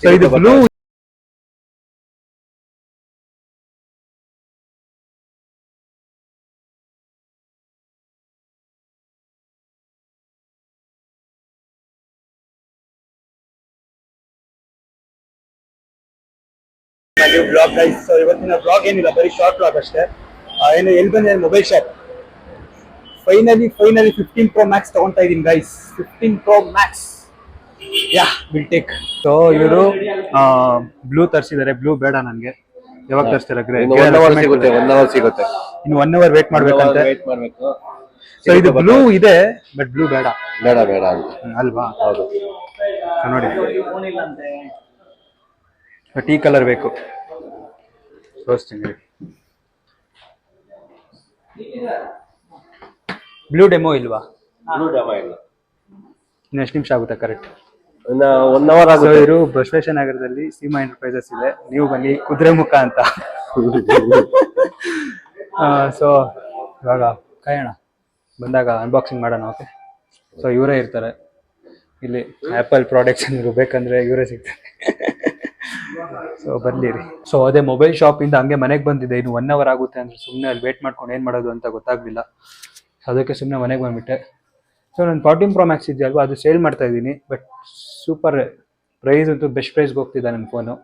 So ಇದು blue blog guys. So ಇವತ್ತಿನ blog ಏನಿಲ್ಲ, ಬರೀ ಶಾರ್ಟ್ ಬ್ಲಾಗ್ ಅಷ್ಟೇ. ಏನು ಎಲ್ಲಿ ಬಂದಿದೆ mobile shop. Finally 15 Pro Max ತಗೊಂತಾ ಇದೀನಿ guys. 15 Pro Max yeah will take. So ಇವರು ಬ್ಲೂ ತರಿಸಿದ್ದಾರೆ. ಬ್ಲೂ ಬೇಡ ನನಗೆ. ಯಾವಾಗ ತರಿಸ್ತಾರೆ? ಸಿಗುತ್ತೆ, 1 hour ಸಿಗುತ್ತೆ. ಇನ್ನು 1 hour ವೇಟ್ ಮಾಡ್ಬೇಕಂತೆ. ಸೊ ಇದು ಬ್ಲೂ ಇದೆ, ಬಟ್ ಬ್ಲೂ ಬೇಡ ಅಂತ ಅಲ್ವಾ? ಹೌದು. ನೋಡಿ, ಟೀ ಕಲರ್ ಬೇಕು. ತೋರಿಸ್ತೀನಿ. ಬ್ಲೂ ಡೆಮೋ ಇಲ್ವಾ? ಇನ್ನು ಎಷ್ಟು ನಿಮಿಷ ಆಗುತ್ತೆ ಕರೆಕ್ಟ್? 1 hour ಆಗುತ್ತೆ. ಇವರು ಬಸವೇಶ್ವರ ನಗರದಲ್ಲಿ ಸೀಮಾ ಎಂಟರ್ಪ್ರೈಸಸ್ ಇದೆ. ನೀವು ಬನ್ನಿ, ಕುದುರೆಮುಖ ಅಂತ. ಸೊ ಇವಾಗ ಕಾಯೋಣ, ಬಂದಾಗ ಅನ್ಬಾಕ್ಸಿಂಗ್ ಮಾಡೋಣ. ಓಕೆ. ಸೊ ಇವರೇ ಇರ್ತಾರೆ ಇಲ್ಲಿ. ಆ್ಯಪಲ್ ಪ್ರಾಡಕ್ಟ್ಸ್ ಏನಾದ್ರು ಬೇಕಂದ್ರೆ ಇವರೇ ಸಿಗ್ತಾರೆ. ಸೊ ಬರ್ಲಿರಿ. ಸೊ ಅದೇ ಮೊಬೈಲ್ ಶಾಪಿಂದ ಹಂಗೆ ಮನೆಗೆ ಬಂದಿದೆ. ಇನ್ನು 1 hour ಆಗುತ್ತೆ ಅಂದ್ರೆ ಸುಮ್ಮನೆ ಅಲ್ಲಿ ವೇಟ್ ಮಾಡ್ಕೊಂಡು ಏನು ಮಾಡೋದು ಅಂತ ಗೊತ್ತಾಗಲಿಲ್ಲ. ಅದಕ್ಕೆ ಸುಮ್ಮನೆ ಮನೆಗೆ ಬಂದ್ಬಿಟ್ಟೆ. ಸೊ ನಾನು 14 Pro Max ಇದೆಯಲ್ವಾ, ಅದು ಸೇಲ್ ಮಾಡ್ತಾ ಇದ್ದೀನಿ. ಬಟ್ ಸೂಪರ್ ಪ್ರೈಸ್ ಅಂತೂ ಬೆಸ್ಟ್ ಪ್ರೈಸ್ಗೆ ಹೋಗ್ತಿದ್ದೆ ನನ್ನ ಫೋನು.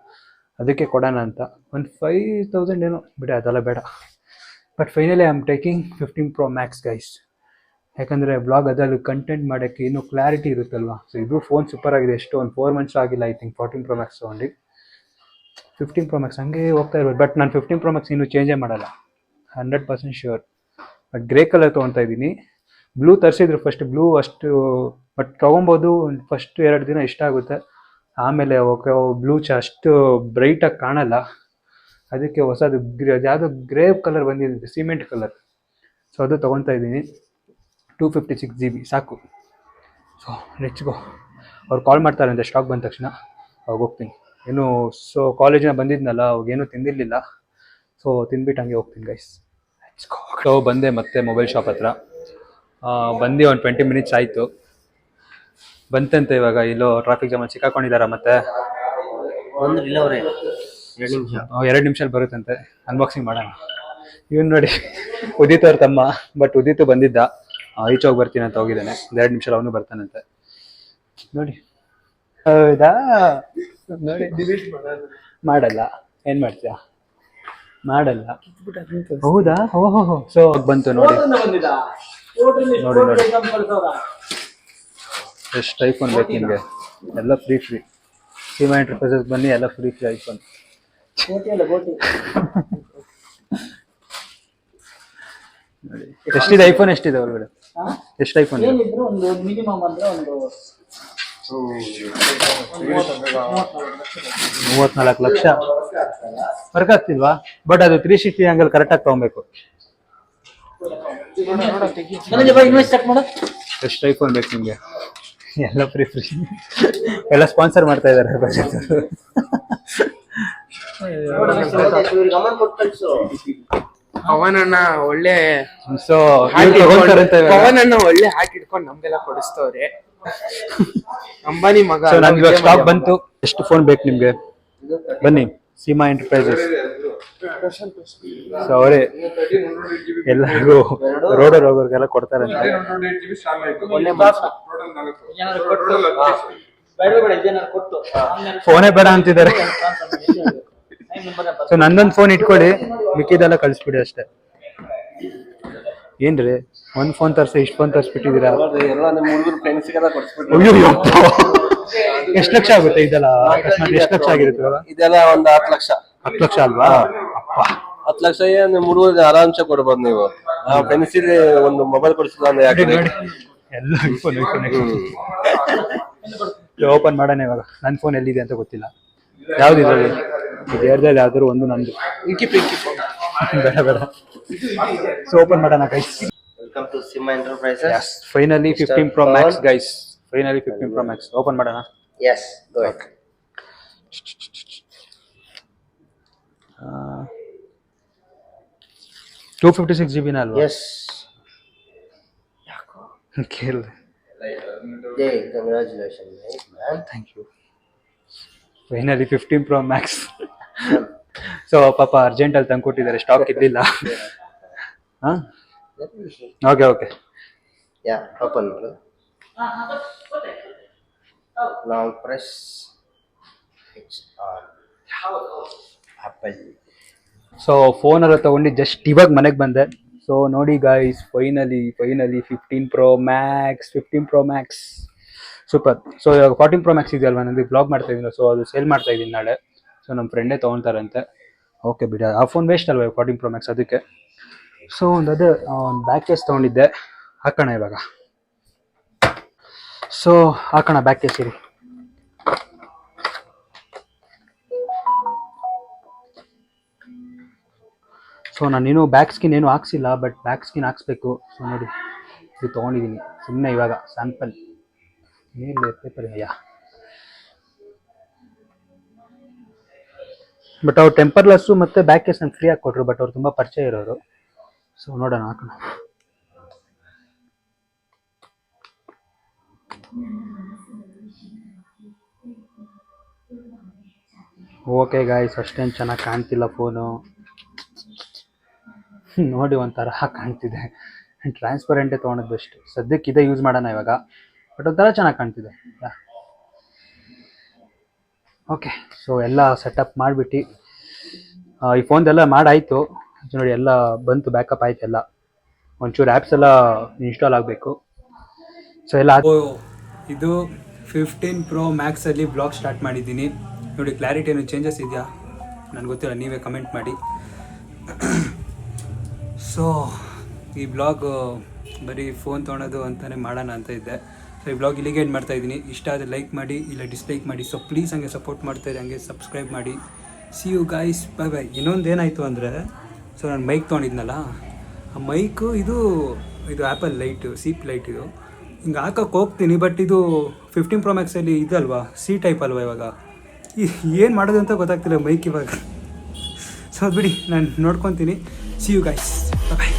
ಅದಕ್ಕೆ ಕೊಡೋಣ ಅಂತ. ಒಂದು 5000 ಏನೋ ಬಿಡಿ, ಅದೆಲ್ಲ ಬೇಡ. But finally I am taking 15 Pro Max guys. ಯಾಕಂದರೆ ಬ್ಲಾಗ್ ಅದ್ರಲ್ಲಿ ಕಂಟೆಂಟ್ ಮಾಡೋಕ್ಕೆ ಇನ್ನೂ ಕ್ಲಾರಿಟಿ ಇರುತ್ತಲ್ವಾ. ಸೊ ಇದು ಫೋನ್ ಸೂಪರ್ ಆಗಿದೆ. ಎಷ್ಟು ಒಂದು 4 months ಆಗಿಲ್ಲ ಐ ಥಿಂಕ್ 14 Pro Max ತೊಗೊಂಡು. 15 Pro Max ಹಂಗೆ ಹೋಗ್ತಾ ಇರ್ಬೋದು. ಬಟ್ ನಾನು 15 Pro Max ಇನ್ನೂ ಚೇಂಜೇ ಮಾಡಲ್ಲ, 100% ಶ್ಯೂರ್. ಬಟ್ ಗ್ರೇ ಕಲರ್ ತೊಗೊತಾ ಇದ್ದೀನಿ. ಬ್ಲೂ ತರಿಸಿದ್ರು ಫಸ್ಟ್. ಬ್ಲೂ ಅಷ್ಟು ಬಟ್ ತೊಗೊಬೋದು. ಫಸ್ಟ್ 2 ದಿನ ಇಷ್ಟ ಆಗುತ್ತೆ, ಆಮೇಲೆ ಓಕೆ ಬ್ಲೂ ಅಷ್ಟು ಬ್ರೈಟಾಗಿ ಕಾಣಲ್ಲ. ಅದಕ್ಕೆ ಹೊಸದು ಯಾವುದೋ ಗ್ರೇ ಕಲರ್ ಬಂದಿದೆ, ಸಿಮೆಂಟ್ ಕಲರ್. ಸೊ ಅದು ತೊಗೊತಾ ಇದ್ದೀನಿ. 256 GB ಸಾಕು. So let's go. ಅವ್ರು ಕಾಲ್ ಮಾಡ್ತಾರೆ ಅಂತ ಸ್ಟಾಕ್ ಬಂದ ತಕ್ಷಣ ಅವಾಗ ಹೋಗ್ತೀನಿ. ಏನು ಸೊ ಕಾಲೇಜಿನ ಬಂದಿದ್ನಲ್ಲ, ಅವಾಗೇನು ತಿಂದಿರಲಿಲ್ಲ. ಸೊ ತಿಂದ್ಬಿಟ್ಟು ಹಂಗೆ ಹೋಗ್ತೀನಿ ಗೈಸ್. Let's go. ಸೊ ಬಂದೆ ಮತ್ತೆ ಮೊಬೈಲ್ ಶಾಪ್ ಹತ್ರ. ಬಂದು ಒಂದು 20 minutes ಆಯಿತು. ಬಂತಂತೆ ಇವಾಗ. ಇಲ್ಲೋ ಟ್ರಾಫಿಕ್ ಜಾಮಲ್ಲಿ ಸಿಕ್ಕಾಕೊಂಡಿದ್ದಾರೆ. ಮತ್ತೆ 2 ನಿಮಿಷದಲ್ಲಿ ಬರುತ್ತಂತೆ. ಅನ್ಬಾಕ್ಸಿಂಗ್ ಮಾಡೋಣ. ಇವನು ನೋಡಿ, ಉದಿತ್ ಅವ್ರ ತಮ್ಮ. ಬಟ್ ಉದಿತು ಬಂದಿದ್ದ, ಈಚೆ ಹೋಗಿ ಬರ್ತೀನಿ ಅಂತ ಹೋಗಿದ್ದಾನೆ. 2 ನಿಮಿಷದಲ್ಲಿ ಅವನು ಬರ್ತಾನಂತೆ. ನೋಡಿ, ಹೌದಾ? ನೋಡಿ, ಮಾಡಲ್ಲ. ಏನು ಮಾಡ್ತೀಯಾ? ಮಾಡಲ್ಲ. ಹೌದಾ? ಓಹೋ. ಸೊ ಬಂತು ನೋಡಿ. ಎಷ್ಟು ಐಫೋನ್ ಬೇಕು ನಿಮಗೆ? ಎಲ್ಲ ಫ್ರೀ. ಸೀಮಾ ಎಂಟರ್ಪ್ರೈಸಸ್ ಬನ್ನಿ, ಎಲ್ಲ ಫ್ರೀ ಐಫೋನ್. ನೋಡಿ ಎಷ್ಟಿದೆ ಐಫೋನ್, ಎಷ್ಟಿದೆ ಒಳಗಡೆ? ಎಷ್ಟು ಐಫೋನ್? ಒಂದು ಮಿನಿಮಮ್ ಅಂದ್ರೆ ಒಂದು 34 ಲಕ್ಷ. ವರ್ಕ್ ಆಗ್ತಿಲ್ವಾ? ಬಟ್ ಅದು 360 ಆಂಗಲ್ ಕರೆಕ್ಟಾಗಿ ತಗೊಬೇಕು. ಎಷ್ಟು ಐಫೋನ್ ಬೇಕು ನಿಮಗೆ? ಎಲ್ಲ ಫ್ರೀ. ಎಲ್ಲ ಸ್ಪಾನ್ಸರ್ ಮಾಡ್ತಾ ಇದ್ದಾರೆ. ಪವನಣ್ಣ ಒಳ್ಳೆ ಸೊ ಪವನಣ್ಣ ಒಳ್ಳೆ ಹಾಕಿಟ್ಕೊಂಡು ನಮ್ಗೆಲ್ಲ ಕೊಡಿಸ್ತವ್ರೆ. ಅಂಬಾನಿ ಮಗ. ಸೊ ನನ್ಗೆ ಇವಾಗ ಸ್ಟಾಕ್ ಬಂತು. ಎಷ್ಟು ಫೋನ್ ಬೇಕು ನಿಮ್ಗೆ? ಬನ್ನಿ, ಸೀಮಾ ಎಂಟರ್ಪ್ರೈಸಸ್. ಸೊ ಅವರೇ ಎಲ್ಲರಿಗೂ ರೋಗರ್ಗೆಲ್ಲ ಕೊಡ್ತಾರಂತೆ. ಫೋನೇ ಬೇಡ ಅಂತಿದ್ದಾರೆ. ಸೊ ನಂದೊಂದು ಫೋನ್ ಇಟ್ಕೊಳ್ಳಿ, ಮಿಕ್ಕಿದೆಲ್ಲ ಕಳಿಸ್ಬಿಡಿ ಅಷ್ಟೇ. ಏನ್ರಿ ಒಂದ್ ಫೋನ್ ತರ್ಸಿ ಇಷ್ಟು ಫೋನ್ ತರ್ಸ್ಬಿಟ್ಟಿದ್ದೀರಾ? ಎಷ್ಟು ಲಕ್ಷ ಆಗುತ್ತೆ ಇದೆಲ್ಲ? ಎಷ್ಟು ಲಕ್ಷ ಆಗಿರುತ್ತೆ ಇದೆಲ್ಲ? ಒಂದು 10 ಲಕ್ಷ. 10 ಲಕ್ಷ ಅಲ್ವಾ? 10 ಲಕ್ಷ ಹುಡುಗರಿಗೆ ಆರಾಮ್ಸೆ ಕೊಡ್ಬೋದು ನೀವು. ಪೆನ್ಸಿಲ್ ಒಂದು ಮೊಬೈಲ್ ಕೊಡಿಸಿಲ್ಲ ಅಂದ್ರೆ ಯಾಕೆ? ಎಲ್ಲ ಐಫೋನ್. ಓಪನ್ ಮಾಡೋಣ ಇವಾಗ. ನನ್ನ ಫೋನ್ ಎಲ್ಲಿದೆ ಅಂತ ಗೊತ್ತಿಲ್ಲ. ಯಾವ್ದು ಇದ್ರಲ್ಲಿ? ಇದು ಎರಡಲ್ಲಿ ಯಾವ್ದಾದ್ರು ಒಂದು ನಂದು. ಬೇಡ. ಸೊ ಓಪನ್ ಮಾಡೋಣ guys. Welcome to Seema enterprises. Finally 15 Pro Max guys. Finally 15 Pro Max open ಮಾಡೋಣ. Yes, go ahead. 256 GB ನ ಅಲ್ವಾ? ಎಸ್. ಯಾಕೋ ಕೇಳಿದೆ. Hey, congratulations, man. Thank you. Finally 15 Pro Max. So ಪಾಪ ಅರ್ಜೆಂಟಲ್ಲಿ ತಂದ್ಕೊಟ್ಟಿದ್ದಾರೆ, ಸ್ಟಾಕ್ ಇದ್ದಿಲ್ಲ. ಹಾಂ okay okay. Yeah, open. Long press. It's on. Apple. So ಫೋನೆಲ್ಲ ತೊಗೊಂಡು ಜಸ್ಟ್ ಇವಾಗ ಮನೆಗೆ ಬಂದೆ. ಸೊ ನೋಡಿ guys, finally 15 Pro Max super. So ಇವಾಗ 14 Pro Max ಇದೆಯಲ್ವಾ, ನನಗೆ ಬ್ಲಾಗ್ ಮಾಡ್ತಾ ಇದ್ದೀನಿ. ಸೊ ಅದು ಸೇಲ್ ಮಾಡ್ತಾ ಇದ್ದೀನಿ ನಾಳೆ. ಸೊ ನಮ್ಮ ಫ್ರೆಂಡೇ ತೊಗೊಳ್ತಾರಂತೆ. ಓಕೆ ಬಿಡ, ಆ ಫೋನ್ ವೇಸ್ಟ್ ಅಲ್ವಾ 14 Pro Max, ಅದಕ್ಕೆ. ಸೊ ಒಂದು ಬ್ಯಾಕ್ ಕೇಸ್ ತೊಗೊಂಡಿದ್ದೆ, ಹಾಕೋಣ ಇವಾಗ. ಸೊ ಹಾಕೋಣ ಬ್ಯಾಕ್ ಕೇಸ್ ಇರಿ. ಸೊ ನಾನೇನು ಬ್ಯಾಕ್ ಸ್ಕಿನ್ ಏನು ಹಾಕ್ಸಿಲ್ಲ, ಬಟ್ ಬ್ಯಾಕ್ ಸ್ಕಿನ್ ಹಾಕ್ಸ್ಬೇಕು. ಸೊ ನೋಡಿ, ಇದು ತೊಗೊಂಡಿದ್ದೀನಿ ಸುಮ್ಮನೆ ಇವಾಗ ಸ್ಯಾಂಪಲ್. ಏನಿಲ್ಲ ಪೇಪರ್ ಯಾ, ಬಟ್ ಅವ್ರು ಟೆಂಪರ್ಲೆಸ್ಸು ಮತ್ತು ಬ್ಯಾಕ್ ಕೇಸ್ ನಂಗೆ ಫ್ರೀ ಆಗಿ ಕೊಟ್ಟರು, ಬಟ್ ಅವ್ರು ತುಂಬ ಪರಿಚಯ ಇರೋರು. ಸೊ ನೋಡೋಣ, ಹಾಕೋಣ. ಓಕೆ ಗಾಯ್ಸ್, ಅಷ್ಟೇನು ಚೆನ್ನಾಗಿ ಕಾಣ್ತಿಲ್ಲ ಫೋನು. ನೋಡಿ ಒಂಥರ ಕಾಣ್ತಿದೆ. ಟ್ರಾನ್ಸ್ಪರೆಂಟೇ ತೊಗೊಳೋದು ಬೆಸ್ಟ್. ಸದ್ಯಕ್ಕೆ ಇದೇ ಯೂಸ್ ಮಾಡೋಣ ಇವಾಗ, ಬಟ್ ಒಂಥರ ಚೆನ್ನಾಗಿ ಕಾಣ್ತಿದೆ. ಓಕೆ, ಸೊ ಎಲ್ಲ ಸೆಟಪ್ ಮಾಡಿಬಿಟ್ಟು ಈ ಫೋನ್ದೆಲ್ಲ ಮಾಡಾಯಿತು ನೋಡಿ, ಎಲ್ಲ ಬಂತು, ಬ್ಯಾಕಪ್ ಆಯ್ತು ಎಲ್ಲ. ಒಂಚೂರು ಆ್ಯಪ್ಸ್ ಎಲ್ಲ ಇನ್ಸ್ಟಾಲ್ ಆಗಬೇಕು. ಸೊ ಎಲ್ಲ ಇದು 15 Pro Maxಲ್ಲಿ ಬ್ಲಾಗ್ ಸ್ಟಾರ್ಟ್ ಮಾಡಿದ್ದೀನಿ ನೋಡಿ. ಕ್ಲಾರಿಟಿ ಏನು ಚೇಂಜಸ್ ಇದೆಯಾ ನನಗೆ ಗೊತ್ತಿಲ್ಲ, ನೀವೇ ಕಮೆಂಟ್ ಮಾಡಿ. ಸೊ ಈ ಬ್ಲಾಗ್ ಬರೀ ಫೋನ್ ತೊಗೊಳೋದು ಅಂತಲೇ ಮಾಡೋಣ ಅಂತ ಇದ್ದೆ. ಸೊ ಈ ಬ್ಲಾಗ್ ಇಲ್ಲಿಗೆ ಎಂಡ್ ಮಾಡ್ತಾಯಿದ್ದೀನಿ. ಇಷ್ಟ ಆದರೆ ಲೈಕ್ ಮಾಡಿ, ಇಲ್ಲ ಡಿಸ್ಲೈಕ್ ಮಾಡಿ. ಸೊ ಪ್ಲೀಸ್ ಹಂಗೆ ಸಪೋರ್ಟ್ ಮಾಡ್ತಾಯಿರಿ, ಹಂಗೆ ಸಬ್ಸ್ಕ್ರೈಬ್ ಮಾಡಿ. See you guys, bye bye. ಇನ್ನೊಂದು ಏನಾಯಿತು ಅಂದರೆ, ಸೊ ನಾನು ಮೈಕ್ ತೊಗೊಂಡಿದ್ನಲ್ಲ, ಆ ಮೈಕು ಇದು ಆ್ಯಪಲ್ ಲೈಟು, ಸೀಪ್ ಲೈಟ್ ಇದು. ಹಿಂಗೆ ಹಾಕೋಕ್ಕೆ ಹೋಗ್ತೀನಿ, ಬಟ್ ಇದು 15 Pro Maxಲ್ಲಿ ಇದಲ್ವಾ, ಸಿ ಟೈಪ್ ಅಲ್ವಾ, ಇವಾಗ ಏನು ಮಾಡೋದು ಅಂತ ಗೊತ್ತಾಗ್ತಿಲ್ಲ ಮೈಕ್ ಇವಾಗ. ಸೊ ಅದು ಬಿಡಿ, ನಾನು ನೋಡ್ಕೊತೀನಿ. See you guys, by.